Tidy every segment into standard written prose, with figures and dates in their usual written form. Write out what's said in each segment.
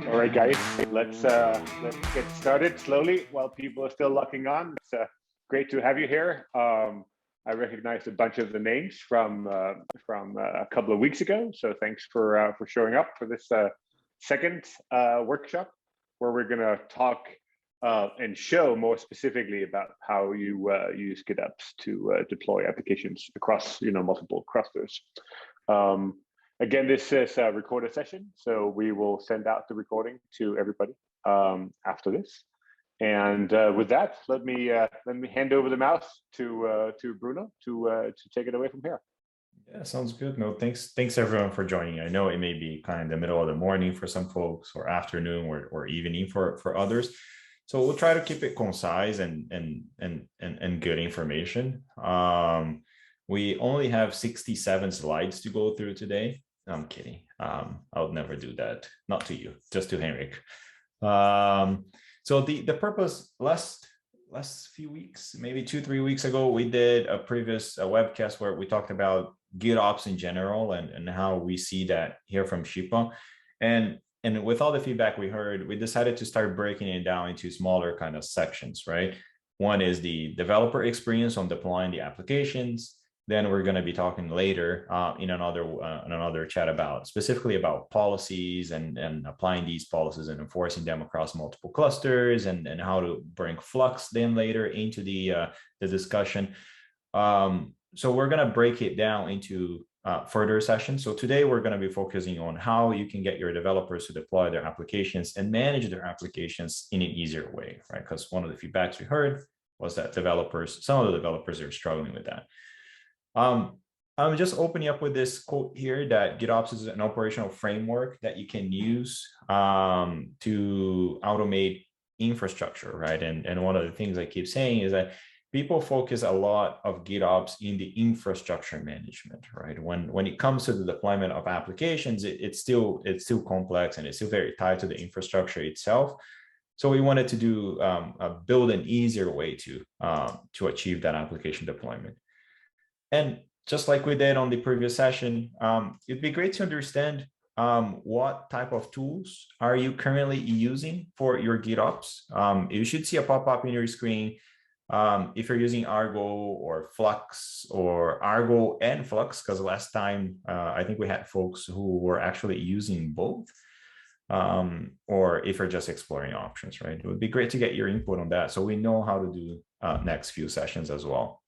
All right, guys, let's get started slowly while people are still locking on. It's great to have you here. I recognized a bunch of the names from a couple of weeks ago, so thanks for showing up for this second workshop, where we're going to talk and show more specifically about how you use GitOps to deploy applications across multiple clusters. Again, this is a recorded session, so we will send out the recording to everybody after this. And with that, let me hand over the mouse to Bruno to take it away from here. Yeah, sounds good. No, thanks everyone for joining. I know it may be kind of the middle of the morning for some folks, or afternoon, or evening for others. So we'll try to keep it concise and good information. We only have 67 slides to go through today. I'm kidding. I'll never do that. Not to you, just to Henrik. So the purpose, last few weeks, maybe 2-3 weeks ago, we did a previous webcast where we talked about GitOps in general and how we see that here from Shipa. And with all the feedback we heard, we decided to start breaking it down into smaller kind of sections, right? One is the developer experience on deploying the applications. Then we're going to be talking later in another chat specifically about policies and applying these policies and enforcing them across multiple clusters, and how to bring Flux then later into the discussion. So we're going to break it down into further sessions. So today we're going to be focusing on how you can get your developers to deploy their applications and manage their applications in an easier way, right? Because one of the feedbacks we heard was that some of the developers are struggling with that. I'm just opening up with this quote here that GitOps is an operational framework that you can use to automate infrastructure, right? And one of the things I keep saying is that people focus a lot of GitOps in the infrastructure management, right? When it comes to the deployment of applications, it's still complex and it's still very tied to the infrastructure itself. So we wanted to do build an easier way to achieve that application deployment. And just like we did on the previous session, it'd be great to understand what type of tools are you currently using for your GitOps. You should see a pop-up in your screen if you're using Argo or Flux, or Argo and Flux, because last time I think we had folks who were actually using both, or if you're just exploring options, right? It would be great to get your input on that so we know how to do next few sessions as well.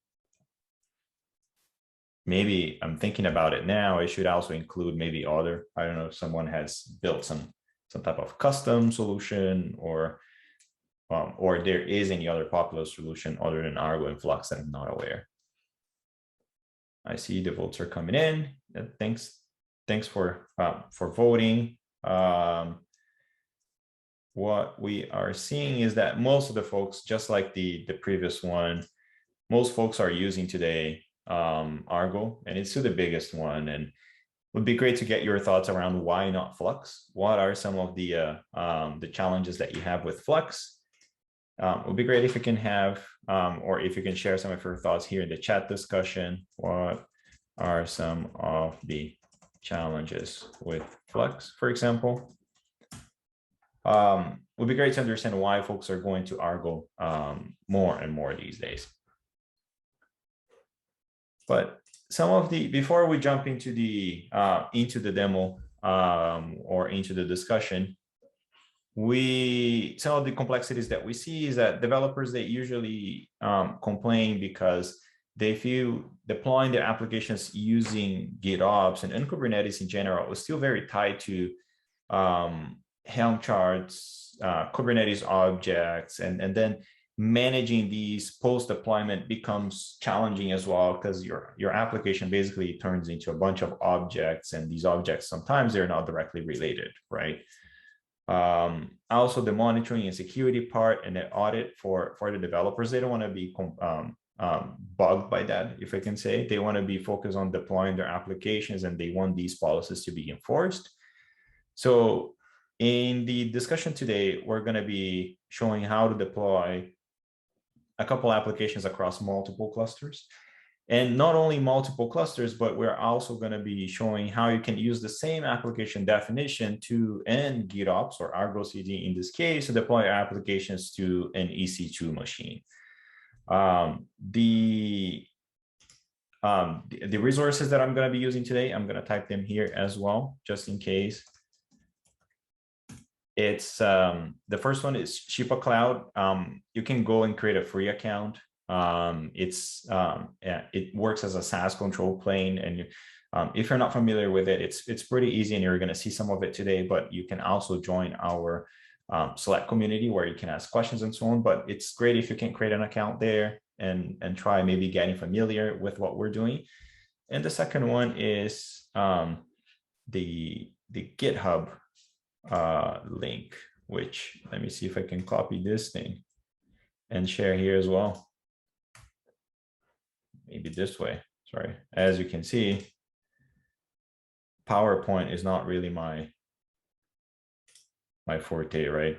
Maybe I'm thinking about it now, I should also include maybe other, I don't know if someone has built some type of custom solution, or there is any other popular solution other than Argo and Flux that I'm not aware. I see the votes are coming in. Thanks for voting. What we are seeing is that most of the folks, just like the previous one, most folks are using today Argo, and it's still the biggest one, and it would be great to get your thoughts around why not Flux. What are some of the challenges that you have with Flux? It would be great if you can have or if you can share some of your thoughts here in the chat discussion. What are some of the challenges with Flux, for example? It would be great to understand why folks are going to Argo more and more these days. But before we jump into the demo or into the discussion, some of the complexities that we see is that developers, they usually complain because they feel deploying their applications using GitOps and Kubernetes in general is still very tied to Helm charts, Kubernetes objects, and then managing these post-deployment becomes challenging as well, because your application basically turns into a bunch of objects, and these objects, sometimes they're not directly related, right? Also, the monitoring and security part and the audit for the developers, they don't want to be bugged by that, if I can say. They want to be focused on deploying their applications, and they want these policies to be enforced. So in the discussion today, we're going to be showing how to deploy a couple applications across multiple clusters. And not only multiple clusters, but we're also going to be showing how you can use the same application definition to and GitOps or ArgoCD in this case to deploy applications to an EC2 machine. The resources that I'm going to be using today, I'm going to type them here as well, just in case. It's the first one is Shipa Cloud. You can go and create a free account. It works as a SaaS control plane, and if you're not familiar with it, it's pretty easy, and you're going to see some of it today. But you can also join our Slack community where you can ask questions and so on. But it's great if you can create an account there and try maybe getting familiar with what we're doing. And the second one is the GitHub link, which let me see if I can copy this thing and share here as well. Maybe this way. Sorry. As you can see, PowerPoint is not really my forte, right?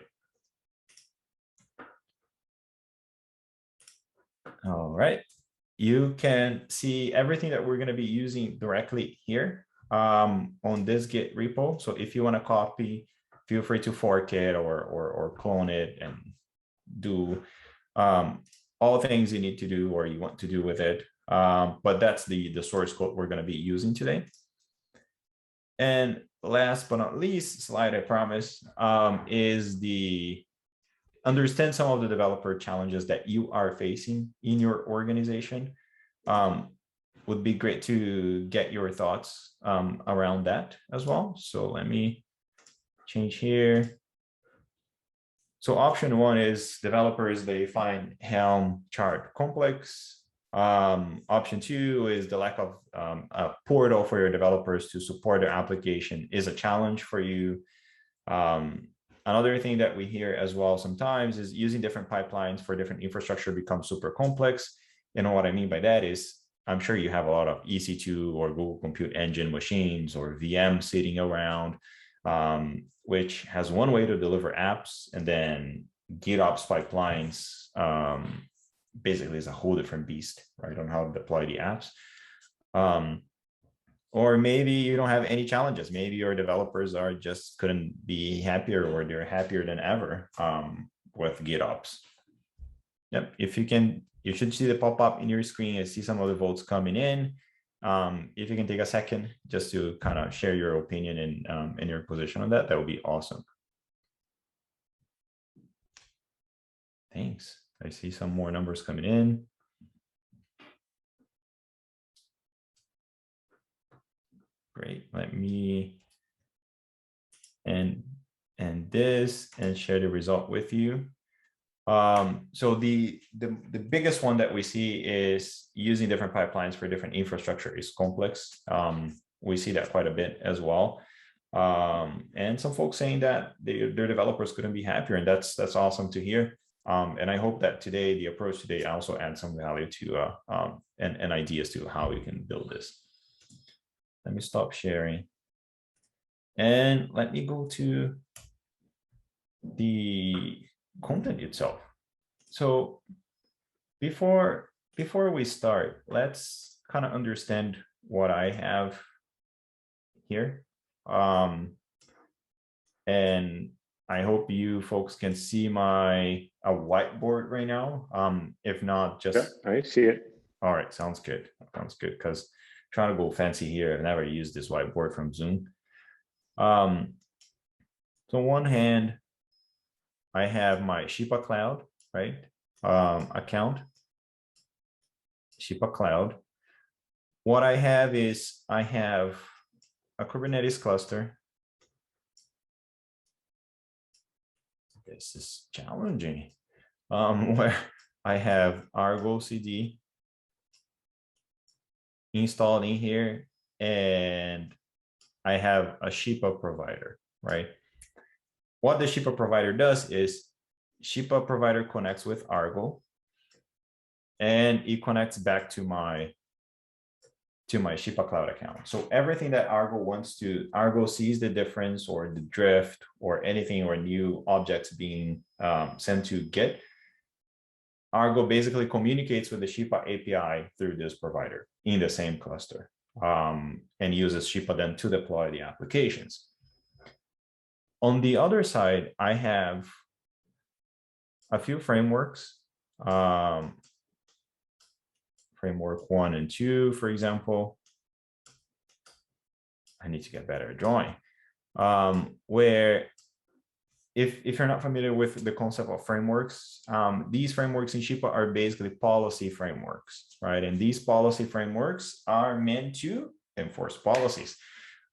All right. You can see everything that we're going to be using directly here on this Git repo. So if you want to copy, feel free to fork it or clone it and do all things you need to do or you want to do with it. But that's the source code we're going to be using today. And last but not least, slide I promise, is the understand some of the developer challenges that you are facing in your organization. Would be great to get your thoughts around that as well. So let me change here. So option one is developers, they find Helm chart complex. Option two is the lack of a portal for your developers to support their application is a challenge for you. Another thing that we hear as well sometimes is using different pipelines for different infrastructure becomes super complex. You know what I mean by that is, I'm sure you have a lot of EC2 or Google Compute Engine machines or VM sitting around, which has one way to deliver apps, and then GitOps pipelines basically is a whole different beast, right, on how to deploy the apps. Or maybe you don't have any challenges. Maybe your developers are just couldn't be happier, or they're happier than ever with GitOps. Yep, if you can, you should see the pop-up in your screen and see some of the votes coming in. If you can take a second just to kind of share your opinion and your position on that, that would be awesome. Thanks. I see some more numbers coming in. Great. Let me end this and share the result with you. So the biggest one that we see is using different pipelines for different infrastructure is complex. We see that quite a bit as well. And some folks saying that their developers couldn't be happier, and that's awesome to hear. And I hope that today, the approach today also adds some value to and ideas to how we can build this. Let me stop sharing. And let me go to the content itself. So before we start, let's kind of understand what I have here. And I hope you folks can see a whiteboard right now. If not, just yeah, I see it. All right, sounds good. Sounds good, because trying to go fancy here, I've never used this whiteboard from Zoom. So on one hand, I have my Shipa Cloud, right? Account, Shipa Cloud. What I have is I have a Kubernetes cluster. This is challenging. Where I have ArgoCD installed in here, and I have a Shipa provider, right? What the Shipa provider does is Shipa provider connects with Argo, and it connects back to my Shipa Cloud account. So everything that Argo sees the difference or the drift or anything or new objects being sent to Git, Argo basically communicates with the Shipa API through this provider in the same cluster, and uses Shipa then to deploy the applications. On the other side, I have a few frameworks, framework 1 and 2, for example. I need to get better at drawing, where if you're not familiar with the concept of frameworks, these frameworks in Shipa are basically policy frameworks, right? And these policy frameworks are meant to enforce policies.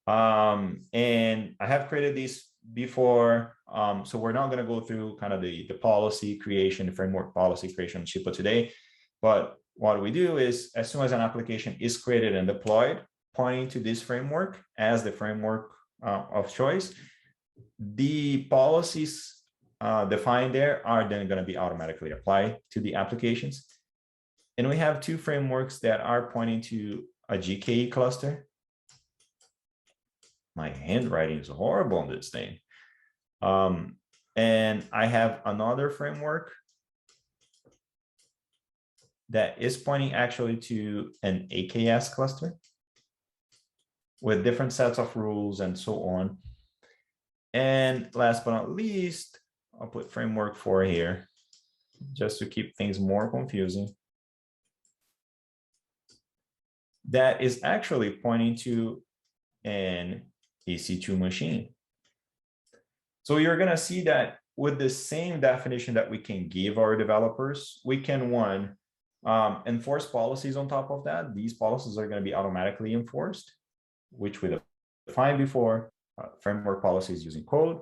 And I have created these before, so we're not going to go through kind of the policy creation, the framework policy creation in Shipa today. But what we do is, as soon as an application is created and deployed, pointing to this framework as the framework of choice, the policies defined there are then going to be automatically applied to the applications. And we have two frameworks that are pointing to a GKE cluster. My handwriting is horrible on this thing. And I have another framework that is pointing actually to an AKS cluster with different sets of rules and so on. And last but not least, I'll put framework 4 here just to keep things more confusing. That is actually pointing to an EC2 machine. So you're going to see that with the same definition that we can give our developers, we can, one, enforce policies on top of that. These policies are going to be automatically enforced, which we defined before. Framework policies using code.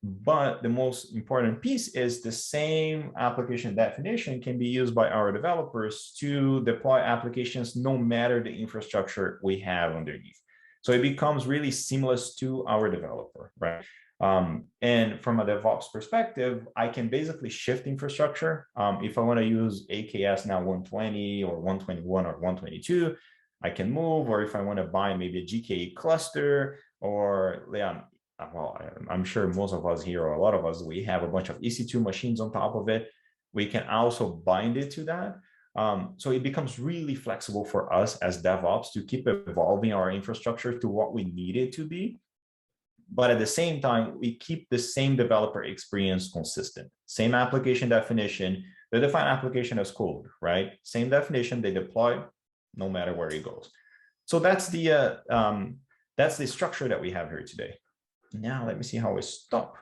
But the most important piece is the same application definition can be used by our developers to deploy applications no matter the infrastructure we have underneath. So it becomes really seamless to our developer, right? And from a DevOps perspective, I can basically shift infrastructure. If I want to use AKS now 120 or 121 or 122, I can move, or if I want to bind maybe a GKE cluster, or well, I'm sure most of us here, or a lot of us, we have a bunch of EC2 machines on top of it. We can also bind it to that. So it becomes really flexible for us as DevOps to keep evolving our infrastructure to what we need it to be. But at the same time, we keep the same developer experience consistent. Same application definition, they define application as code, right? Same definition, they deploy no matter where it goes. So that's the structure that we have here today. Now let me see how we stop.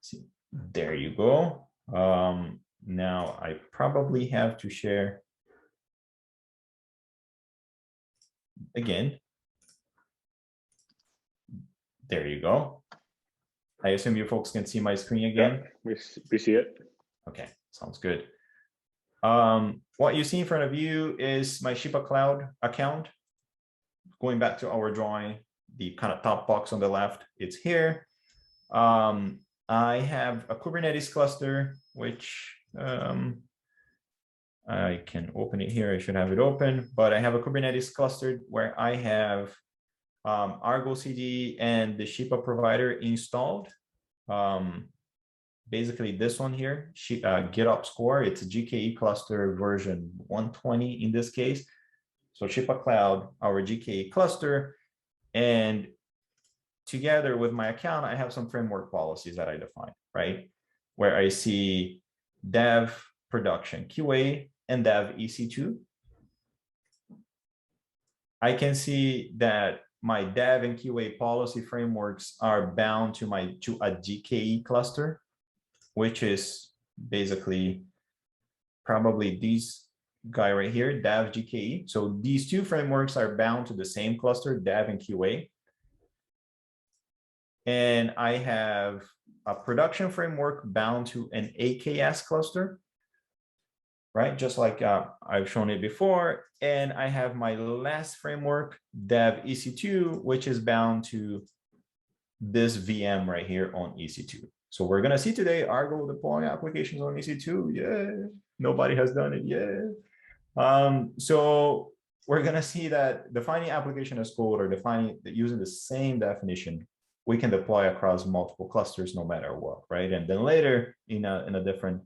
See, there you go. Now I probably have to share again. There you go. I assume you folks can see my screen again. Yeah, we see it. Okay, sounds good. What you see in front of you is my Shipa Cloud account. Going back to our drawing, the kind of top box on the left, it's here. I have a Kubernetes cluster, which I can open it here. I should have it open, but I have a Kubernetes cluster where I have ArgoCD and the Shipa provider installed. Basically this one here, GitOps core, it's a GKE cluster version 120 in this case. So Shipa Cloud, our GKE cluster, and together with my account, I have some framework policies that I define, right? Where I see dev production QA and dev EC2. I can see that my dev and QA policy frameworks are bound to a GKE cluster, which is basically probably these guy right here, dev GKE. So these two frameworks are bound to the same cluster, dev and QA. And I have a production framework bound to an AKS cluster, right? Just like I've shown it before. And I have my last framework, dev EC2, which is bound to this VM right here on EC2. So we're going to see today Argo deploying applications on EC2. Yeah, nobody has done it yet. So we're going to see that defining application as code or using the same definition, we can deploy across multiple clusters no matter what, right? And then later in a different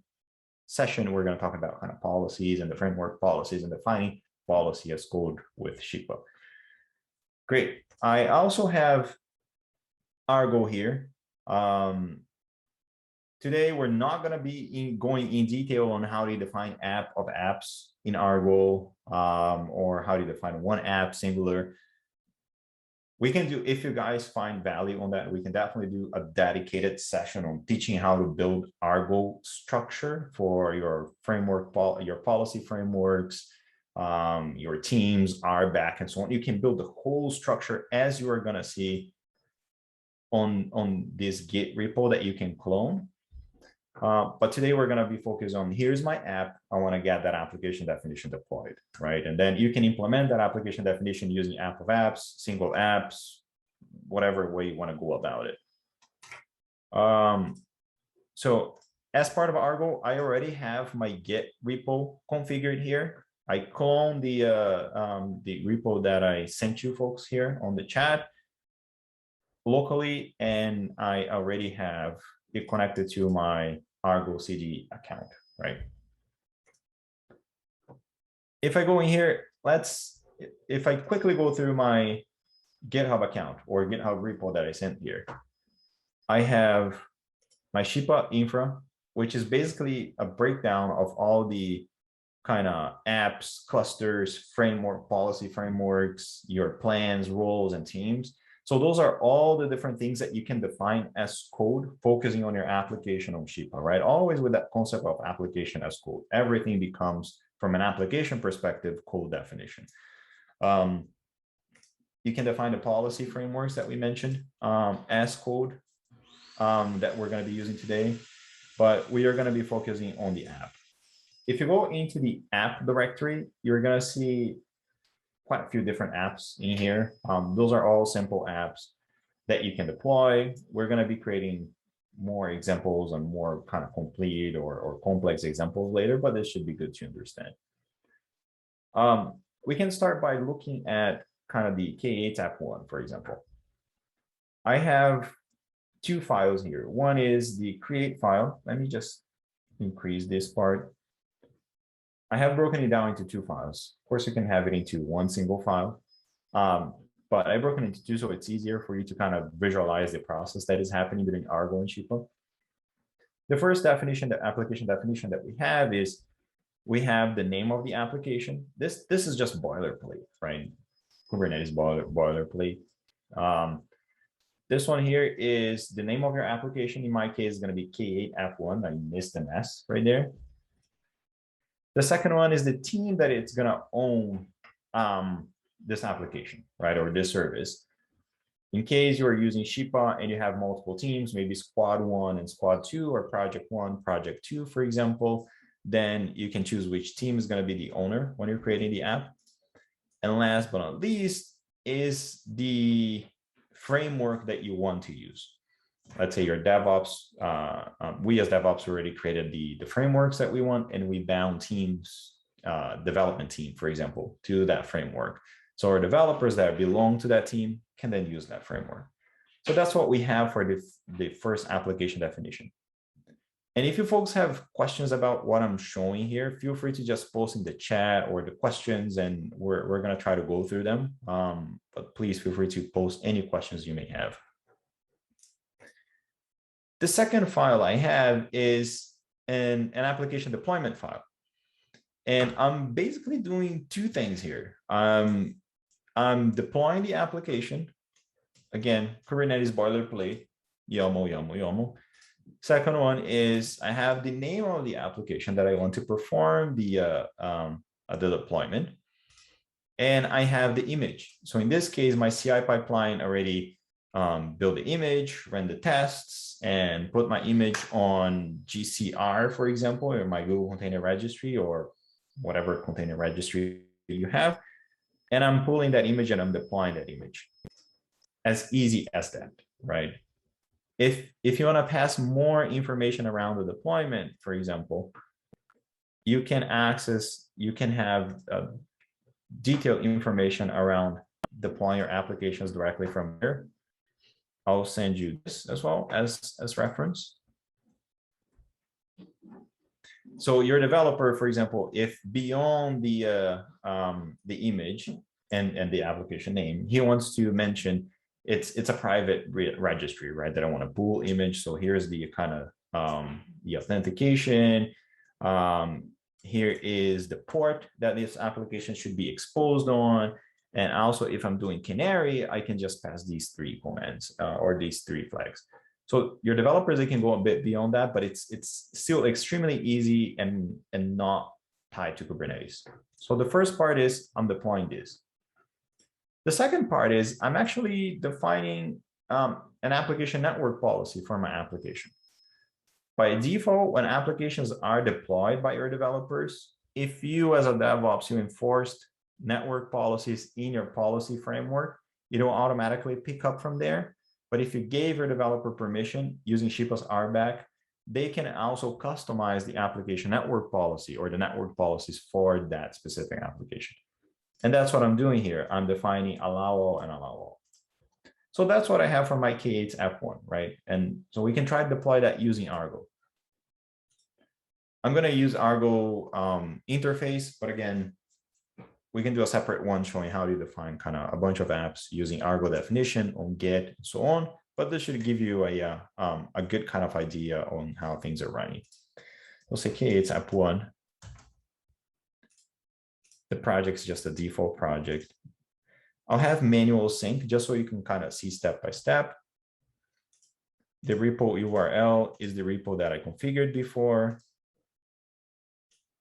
session, we're going to talk about kind of policies and the framework policies and defining policy as code with Shipa. Great. I also have Argo here. Today, we're not going to be going in detail on how to define app of apps in Argo, or how to define one app singular. We can do, if you guys find value on that, we can definitely do a dedicated session on teaching how to build Argo structure for your framework, your policy frameworks, your teams, RBAC, and so on. You can build the whole structure as you are going to see on this Git repo that you can clone. But today we're going to be focused on, here's my app. I want to get that application definition deployed, right? And then you can implement that application definition using app of apps, single apps, whatever way you want to go about it. So as part of Argo, I already have my Git repo configured here. I cloned the repo that I sent you folks here on the chat locally, and I already have it connected to my ArgoCD account, right? If I go in here, if I quickly go through my GitHub account or GitHub repo that I sent here, I have my Shipa infra, which is basically a breakdown of all the kind of apps, clusters, framework, policy frameworks, your plans, roles, and teams. So those are all the different things that you can define as code, focusing on your application on Shipa, right? Always with that concept of application as code. Everything becomes, from an application perspective, code definition. You can define the policy frameworks that we mentioned as code that we're going to be using today, but we are going to be focusing on the app. If you go into the app directory, you're going to see quite a few different apps in here. Those are all simple apps that you can deploy. We're going to be creating more examples and more kind of complete or complex examples later, but this should be good to understand. We can start by looking at kind of the K8 app one, for example. I have two files here. One is the create file. Let me just increase this part. I have broken it down into two files. Of course, you can have it into one single file, but I broken it into two so it's easier for you to kind of visualize the process that is happening between Argo and Shipa. The first definition, the application definition that we have is, we have the name of the application. This is just boilerplate, right? Kubernetes boilerplate. This one here is the name of your application. In my case, is going to be K8 app1. I missed an S right there. The second one is the team that it's going to own this application, right, or this service. In case you are using Shipa and you have multiple teams, maybe squad 1 and squad 2, or project 1, project 2, for example, then you can choose which team is going to be the owner when you're creating the app. And last but not least is the framework that you want to use. Let's say your DevOps, we as DevOps already created the frameworks that we want, and we bound teams, development team, for example, to that framework. So our developers that belong to that team can then use that framework. So that's what we have for the first application definition. And if you folks have questions about what I'm showing here, feel free to just post in the chat or the questions, and we're going to try to go through them. But please feel free to post any questions you may have. The second file I have is an application deployment file. And I'm basically doing two things here. I'm deploying the application. Again, Kubernetes boilerplate, YAML, YAML, YAML. Second one is I have the name of the application that I want to perform the deployment. And I have the image. So in this case, my CI pipeline already build the image, run the tests, and put my image on GCR, for example, or my Google Container Registry, or whatever container registry you have. And I'm pulling that image and I'm deploying that image. As easy as that, right? If you want to pass more information around the deployment, for example, you can have detailed information around deploying your applications directly from here. I'll send you this as well as reference. So your developer, for example, if beyond the image and the application name, he wants to mention it's a private registry, right? That I want a bool image. So here's the kind of the authentication. Here is the port that this application should be exposed on. And also, if I'm doing canary, I can just pass these 3 commands or these 3 flags. So your developers, they can go a bit beyond that, but it's still extremely easy and not tied to Kubernetes. So the first part is I'm deploying this. The second part is I'm actually defining an application network policy for my application. By default, when applications are deployed by your developers, if you as a DevOps, you enforced network policies in your policy framework, it will automatically pick up from there. But if you gave your developer permission using Shipa's RBAC, they can also customize the application network policy or the network policies for that specific application. And that's what I'm doing here. I'm defining allow all and allow all. So that's what I have for my K8's F1, right? And so we can try to deploy that using Argo. I'm going to use Argo interface, but again, we can do a separate one showing how to define kind of a bunch of apps using Argo definition on Git and so on. But this should give you a good kind of idea on how things are running. We'll say K8's app 1. The project's just a default project. I'll have manual sync just so you can kind of see step by step. The repo URL is the repo that I configured before.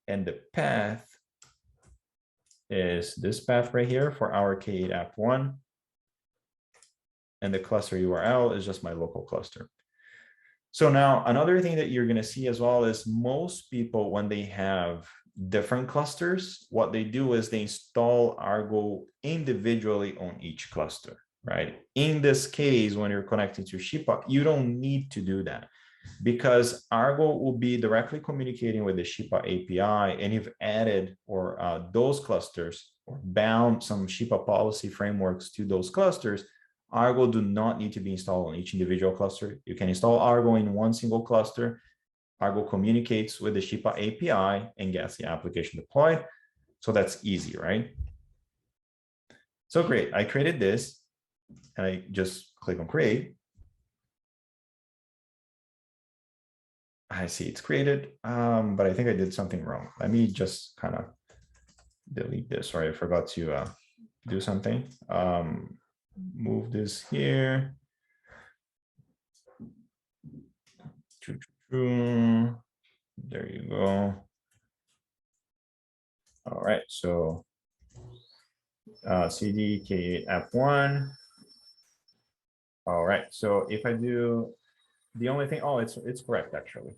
And the path is this path right here for our K8 app 1. And the cluster URL is just my local cluster. So now another thing that you're going to see as well is most people, when they have different clusters, what they do is they install Argo individually on each cluster, right? In this case, when you're connecting to Shipa, you don't need to do that because Argo will be directly communicating with the Shipa API, and you've added or those clusters or bound some Shipa policy frameworks to those clusters. Argo do not need to be installed on each individual cluster. You can install Argo in one single cluster. Argo communicates with the Shipa API and gets the application deployed. So that's easy, right? So great, I created this and I just click on create. I see it's created, but I think I did something wrong. Let me just kind of delete this. Sorry, I forgot to do something. Move this here. There you go. All right, so CD K8 app 1. All right, so if I do the only thing, oh, it's correct actually.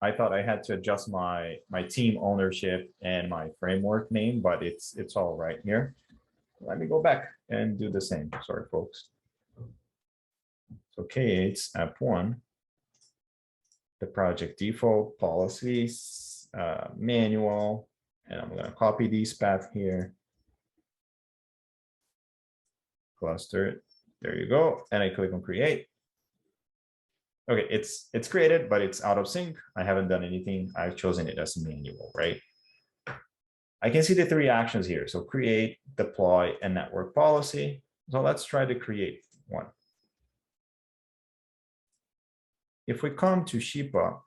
I thought I had to adjust my team ownership and my framework name, but it's all right here. Let me go back and do the same. Sorry, folks. So K8's app 1. The project default policies, manual, and I'm going to copy these path here. Cluster, there you go. And I click on create. Okay, it's created, but it's out of sync. I haven't done anything. I've chosen it as manual, right? I can see the 3 actions here. So create, deploy, and network policy. So let's try to create one. If we come to Shipa,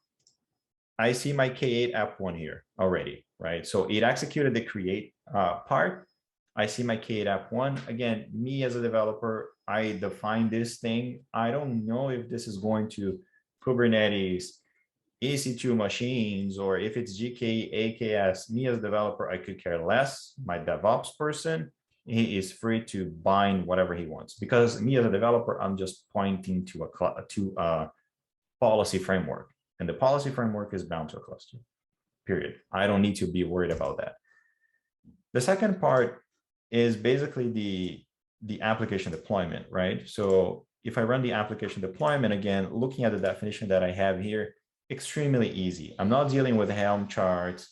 I see my K8 app 1 here already, right? So it executed the create part. I see my K8 app 1. Again, me as a developer, I define this thing. I don't know if this is going to Kubernetes, EC2 machines, or if it's GK, AKS. Me as a developer, I could care less. My DevOps person, he is free to bind whatever he wants. Because me as a developer, I'm just pointing to a policy framework, and the policy framework is bound to a cluster, period. I don't need to be worried about that. The second part is basically the application deployment, right? So if I run the application deployment, again, looking at the definition that I have here, extremely easy. I'm not dealing with Helm charts,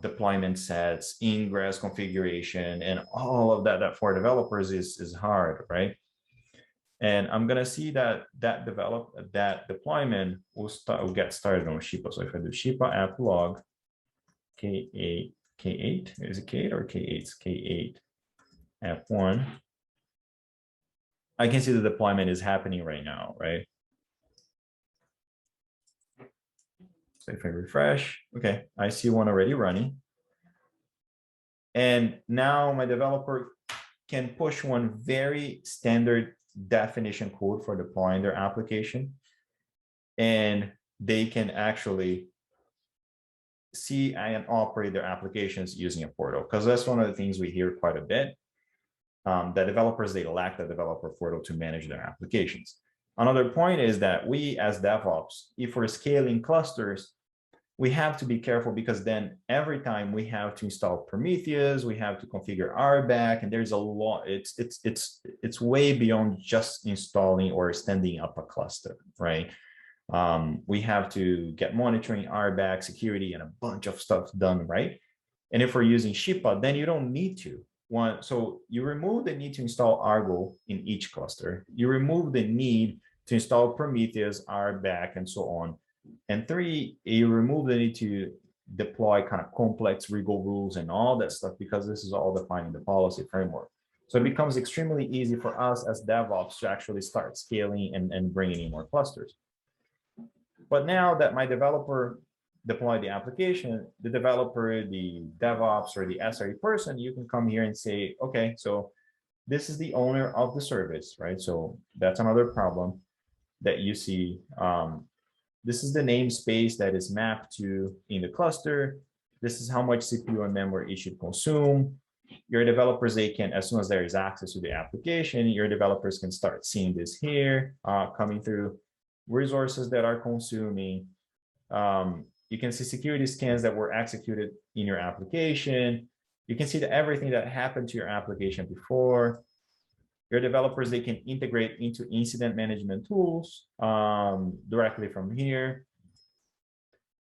deployment sets, ingress configuration, and all of that for developers is hard, right? And I'm going to see that deployment will get started on Shipa. So if I do Shipa app log, K8, K8, is it K8 or K8? It's K8, F1. I can see the deployment is happening right now, right? So if I refresh, okay, I see one already running. And now my developer can push one very standard definition code for deploying their application. And they can actually see and operate their applications using a portal, because that's one of the things we hear quite a bit. The developers, they lack the developer portal to manage their applications. Another point is that we as DevOps, if we're scaling clusters, we have to be careful, because then every time we have to install Prometheus, we have to configure RBAC, and there's a lot. It's way beyond just installing or standing up a cluster, right? We have to get monitoring, RBAC, security, and a bunch of stuff done, right? And if we're using Shipa, then you don't need to. So you remove the need to install Argo in each cluster. You remove the need to install Prometheus, RBAC, and so on. And 3, you remove the need to deploy kind of complex legal rules and all that stuff, because this is all defined in the policy framework. So it becomes extremely easy for us as DevOps to actually start scaling and bringing in more clusters. But now that my developer deployed the application, the developer, the DevOps, or the SRE person, you can come here and say, okay, so this is the owner of the service, right? So that's another problem that you see. This is the namespace that is mapped to in the cluster. This is how much CPU and memory it should consume. Your developers, they can, as soon as there is access to the application, your developers can start seeing this here, coming through resources that are consuming. You can see security scans that were executed in your application. You can see everything that happened to your application before. Your developers, they can integrate into incident management tools directly from here.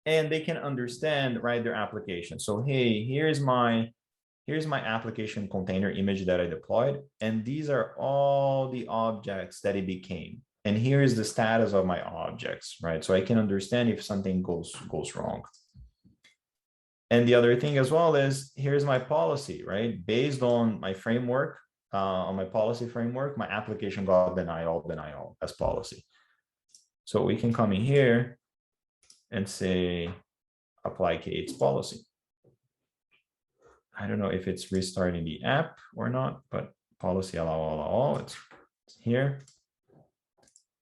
And they can understand, right, their application. So, hey, here's my application container image that I deployed. And these are all the objects that it became. And here is the status of my objects, right? So I can understand if something goes wrong. And the other thing as well is, here's my policy, right? Based on my framework, on my policy framework, my application got deny all as policy. So we can come in here and say, apply K8's policy. I don't know if it's restarting the app or not, but policy allow all, it's here.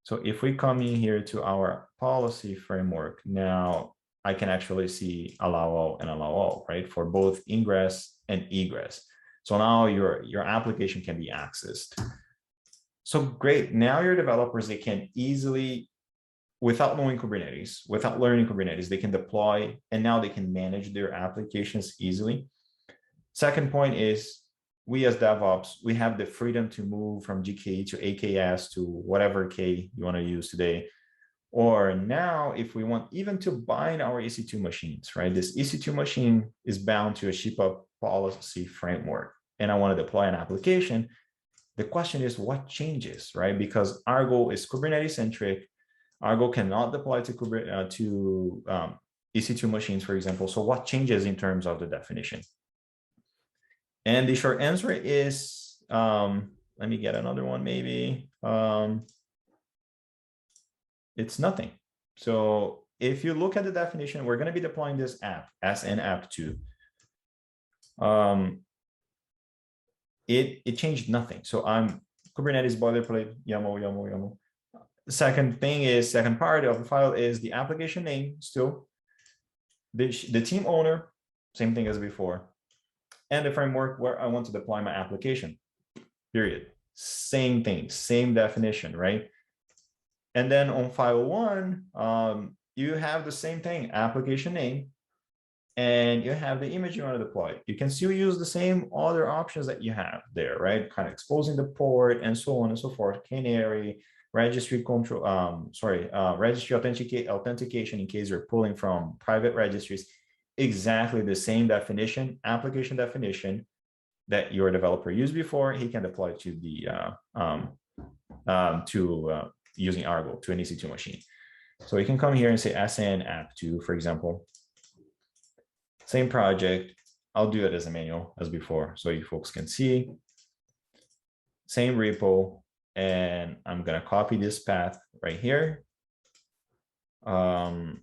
So if we come in here to our policy framework, now I can actually see allow all and allow all, right? For both ingress and egress. So now your application can be accessed. So great, now your developers, they can easily, without knowing Kubernetes, without learning Kubernetes, they can deploy, and now they can manage their applications easily. Second point is, we as DevOps, we have the freedom to move from GKE to AKS to whatever K you want to use today. Or now, if we want even to bind our EC2 machines, right? This EC2 machine is bound to a Shipa policy framework, and I want to deploy an application. The question is, what changes, right? Because Argo is Kubernetes centric. Argo cannot deploy to EC2 machines, for example. So what changes in terms of the definition? And the short answer is, let me get another one maybe. It's nothing. So if you look at the definition, we're going to be deploying this app as an app2. It changed nothing. So I'm Kubernetes boilerplate, YAML. Second part of the file is the application name still. The team owner, same thing as before. And the framework where I want to deploy my application, period. Same thing, same definition, right? And then on file 1, you have the same thing, application name, and you have the image you want to deploy. You can still use the same other options that you have there, right? Kind of exposing the port and so on and so forth, canary, registry control, registry authentication in case you're pulling from private registries. Exactly the same definition, application definition that your developer used before, he can deploy to the using Argo to an EC2 machine. So you can come here and say SN app2, for example. Same project. I'll do it as a manual as before, so you folks can see. Same repo, and I'm gonna copy this path right here. And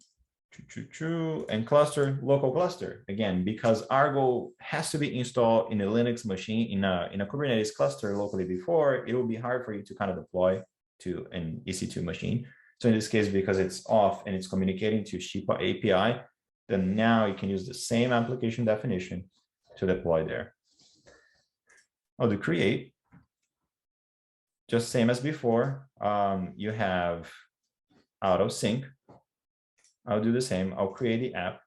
cluster, local cluster again, because Argo has to be installed in a Linux machine in a Kubernetes cluster locally before. It will be hard for you to kind of deploy to an EC2 machine. So in this case, because it's off and it's communicating to Shipa API, then now you can use the same application definition to deploy there. I'll do create. Just same as before. You have auto sync. I'll do the same. I'll create the app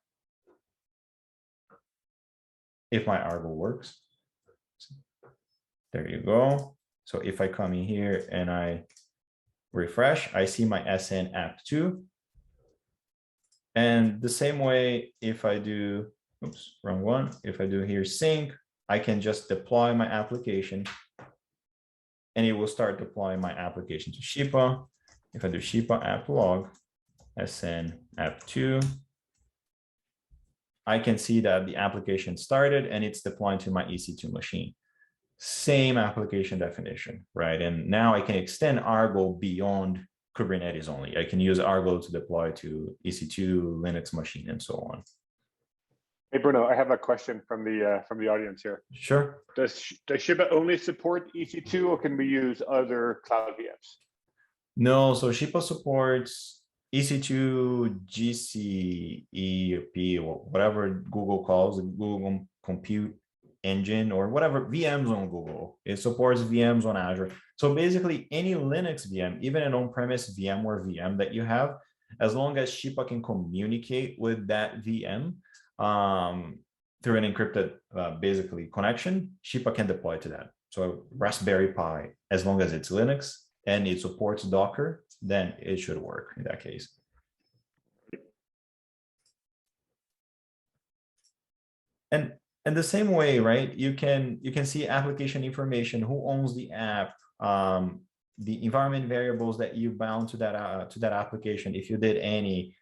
if my Argo works. There you go. So if I come in here and I refresh, I see my SN app 2. And the same way, if I do, oops, wrong one. If I do here sync, I can just deploy my application and it will start deploying my application to Shipa. If I do Shipa app log, SN app 2, I can see that the application started and it's deploying to my EC2 machine. Same application definition, right? And now I can extend Argo beyond Kubernetes only. I can use Argo to deploy to EC2, Linux machine, and so on. Hey Bruno, I have a question from the audience here. Sure. Does Shipa only support EC2, or can we use other cloud VMs? No, so Shipa supports EC2, GCEP, or whatever Google calls it, Google Compute Engine, or whatever VMs on Google. It supports VMs on Azure. So basically any Linux VM, even an on-premise VMware VM that you have, as long as Shipa can communicate with that VM through an encrypted basically connection, Shipa can deploy to that. So Raspberry Pi, as long as it's Linux and it supports Docker, then it should work in that case. And the same way, right? You can see application information, who owns the app, the environment variables that you bound to that application, if you did any.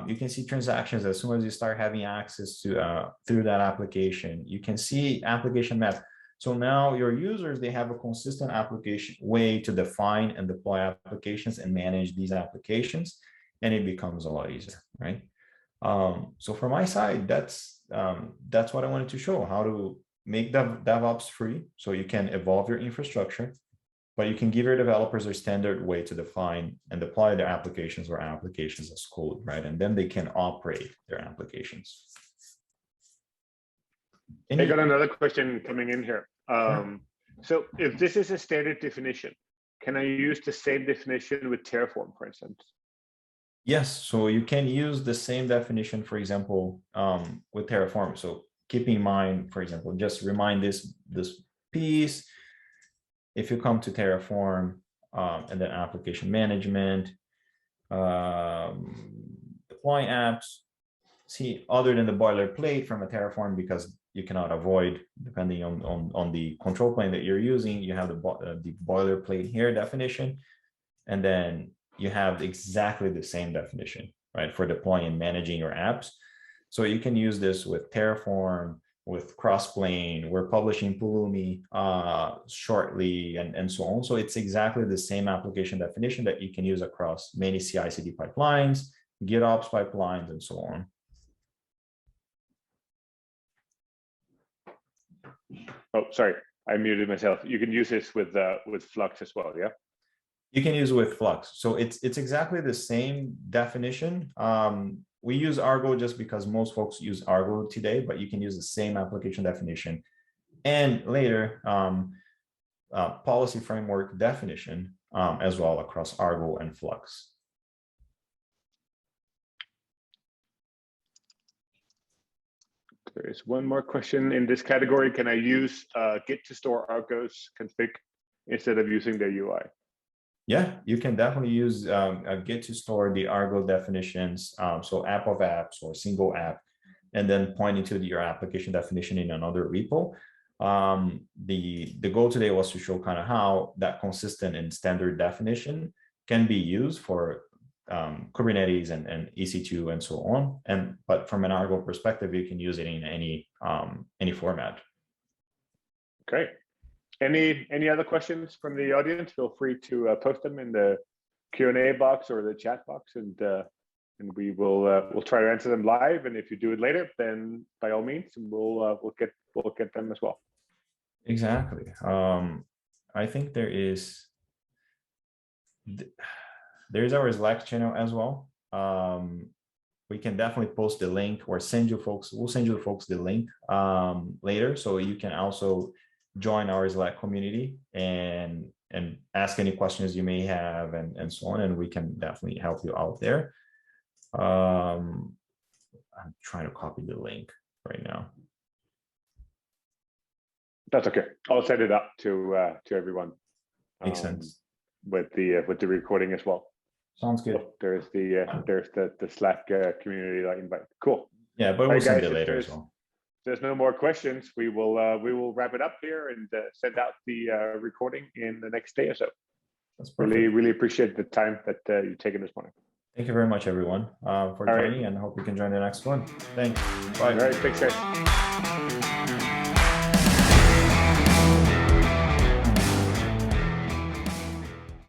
You can see transactions as soon as you start having access to through that application. You can see application map. So now your users, they have a consistent application way to define and deploy applications and manage these applications, and it becomes a lot easier, right? So from my side, that's what I wanted to show, how to make DevOps free, so you can evolve your infrastructure, but you can give your developers a standard way to define and deploy their applications or applications as code, right? And then they can operate their applications. I got another question coming in here. Sure. So if this is a standard definition, can I use the same definition with Terraform, for instance? Yes, so you can use the same definition, for example, with Terraform. So keep in mind, for example, just remind this piece. If you come to Terraform and then application management, deploying apps, see, other than the boilerplate from a Terraform, because you cannot avoid, depending on the control plane that you're using, you have the boilerplate here definition, and then you have exactly the same definition, right, for deploying and managing your apps. So you can use this with Terraform, with Crossplane. We're publishing Pulumi shortly, and so on. So it's exactly the same application definition that you can use across many CI/CD pipelines, GitOps pipelines, and so on. Oh, sorry, I muted myself. You can use this with Flux as well, yeah? You can use with Flux. So it's exactly the same definition. We use Argo just because most folks use Argo today, but you can use the same application definition. And later, policy framework definition as well across Argo and Flux. There is one more question in this category. Can I use Git to store Argo's config instead of using their UI? Yeah, you can definitely use Git to store the Argo definitions. So app of apps or single app, and then pointing to your application definition in another repo. The goal today was to show kind of how that consistent and standard definition can be used for Kubernetes and EC2 and so on. But from an Argo perspective, you can use it in any format. Great. Any other questions from the audience? Feel free to post them in the Q&A box or the chat box, and we will we'll try to answer them live. And if you do it later, then by all means, we'll get them as well. Exactly. I think there's our Slack channel as well. We can definitely post the link or we'll send you folks the link later, so you can also join our Slack community and ask any questions you may have and so on, and we can definitely help you out there. I'm trying to copy the link right now. That's okay. I'll set it up to everyone. Makes sense. With the recording as well. Sounds good. So there's the Slack community invite. Cool. Yeah, but we'll send it later as well. There's no more questions. We will wrap it up here and send out the recording in the next day or so. That's perfect. Really appreciate the time that you've taken this morning. Thank you very much, everyone, for joining, and hope you can join the next one. Thanks. Bye. All right, thanks, guys.